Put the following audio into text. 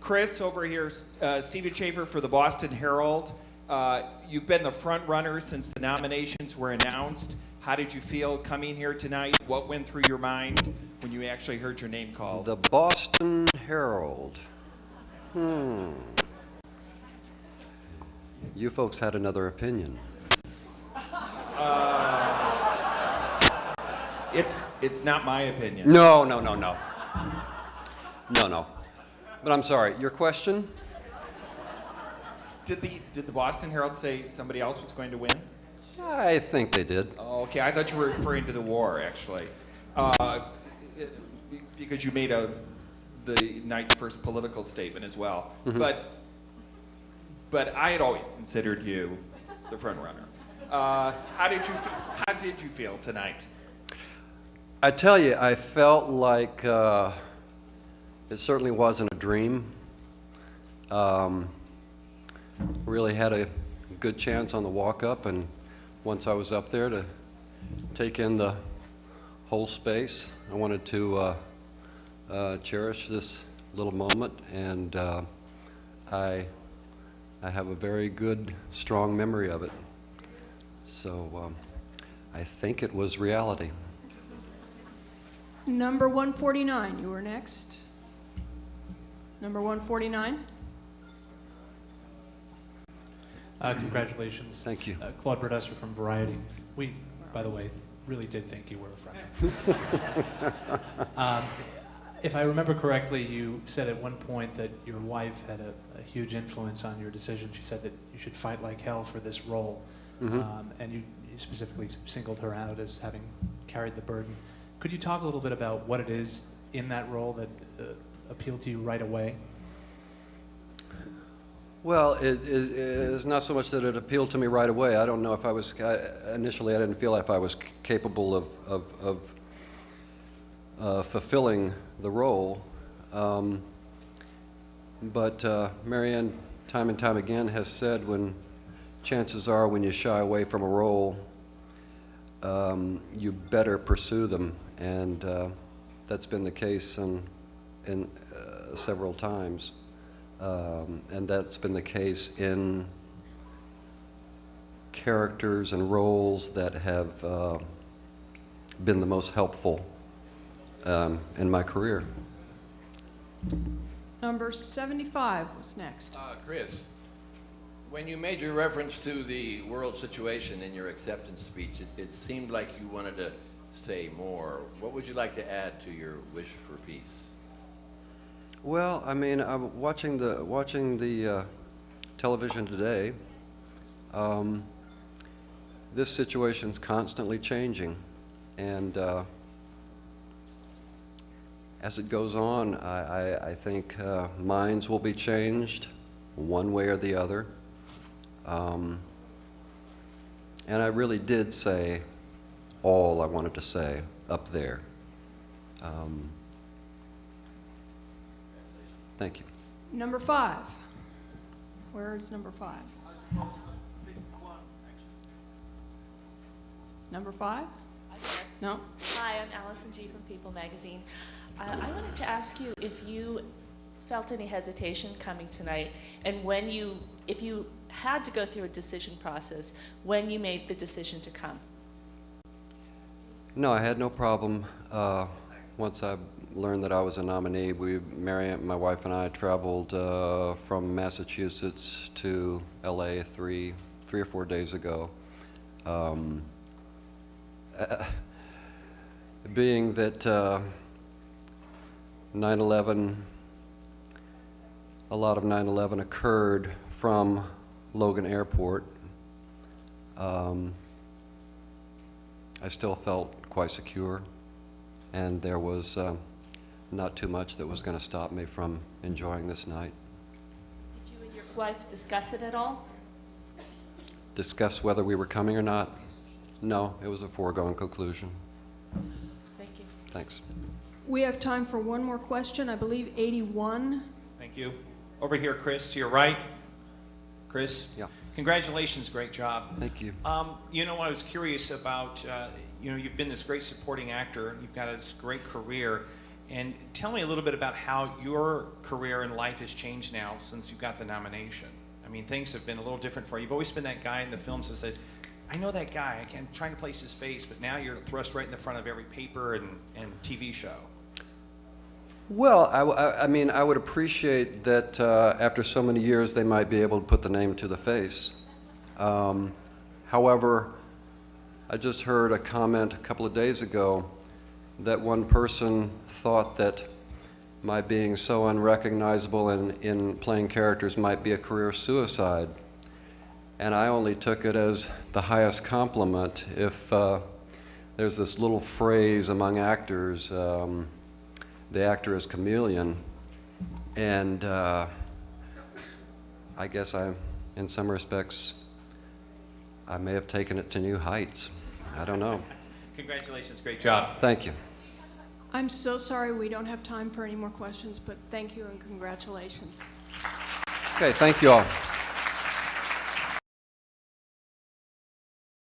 Chris over here, Stephen Schaefer for the Boston Herald. You've been the front runner since the nominations were announced. How did you feel coming here tonight? What went through your mind when you actually heard your name called? The Boston Herald. You folks had another opinion. It's not my opinion. No. But I'm sorry, your question? Did the Boston Herald say somebody else was going to win? I think they did. Oh, okay, I thought you were referring to the war, actually. Because you made the night's first political statement as well. Mm-hmm. But I had always considered you the front runner. How did you feel tonight? I tell you, I felt like it certainly wasn't a dream. Really had a good chance on the walk up, and once I was up there to take in the whole space, I wanted to cherish this little moment, and I have a very good, strong memory of it. So I think it was reality. Number 149, you were next. Number 149. Congratulations. Thank you. Claude Burdusser from Variety. We, by the way, really did think you were a friend. If I remember correctly, you said at one point that your wife had a huge influence on your decision. She said that you should fight like hell for this role. Mm-hmm. And you specifically singled her out as having carried the burden. Could you talk a little bit about what it is in that role that appealed to you right away? Well, it is not so much that it appealed to me right away. I don't know if I was, initially I didn't feel like I was capable of fulfilling the role. But Marianne, time and time again, has said chances are when you shy away from a role, you better pursue them. And that's been the case in several times. And that's been the case in characters and roles that have been the most helpful in my career. Number 75 was next. Chris, when you made your reference to the world situation in your acceptance speech, it seemed like you wanted to say more. What would you like to add to your wish for peace? Well, I mean, I'm watching the television today. This situation's constantly changing, and as it goes on, I think minds will be changed one way or the other. And I really did say all I wanted to say up there. Thank you. Number 5. Where is number 5? Number 5? No? Hi, I'm Allison G. from People Magazine. I wanted to ask you if you felt any hesitation coming tonight, and if you had to go through a decision process, when you made the decision to come. No, I had no problem. Once I learned that I was a nominee, Marianne, my wife, and I traveled from Massachusetts to LA three or 4 days ago. Being that 9/11, a lot of 9/11 occurred from Logan Airport, I still felt quite secure, and there was not too much that was going to stop me from enjoying this night. Did you and your wife discuss it at all? Discuss whether we were coming or not? No, it was a foregone conclusion. Thank you. Thanks. We have time for one more question. I believe 81. Thank you. Over here, Chris, to your right. Chris? Yeah. Congratulations, great job. Thank you. I was curious about, you've been this great supporting actor, you've got this great career. And tell me a little bit about how your career and life has changed now since you got the nomination. I mean, things have been a little different for you. You've always been that guy in the films that says, I know that guy, I'm trying to place his face, but now you're thrust right in the front of every paper and TV show. Well, I mean, I would appreciate that after so many years they might be able to put the name to the face. However, I just heard a comment a couple of days ago that one person thought that my being so unrecognizable in playing characters might be a career suicide. And I only took it as the highest compliment if there's this little phrase among actors, the actor is chameleon, and I guess in some respects, I may have taken it to new heights. I don't know. Congratulations, great job. Thank you. I'm so sorry we don't have time for any more questions, but thank you and congratulations. Okay, thank you all.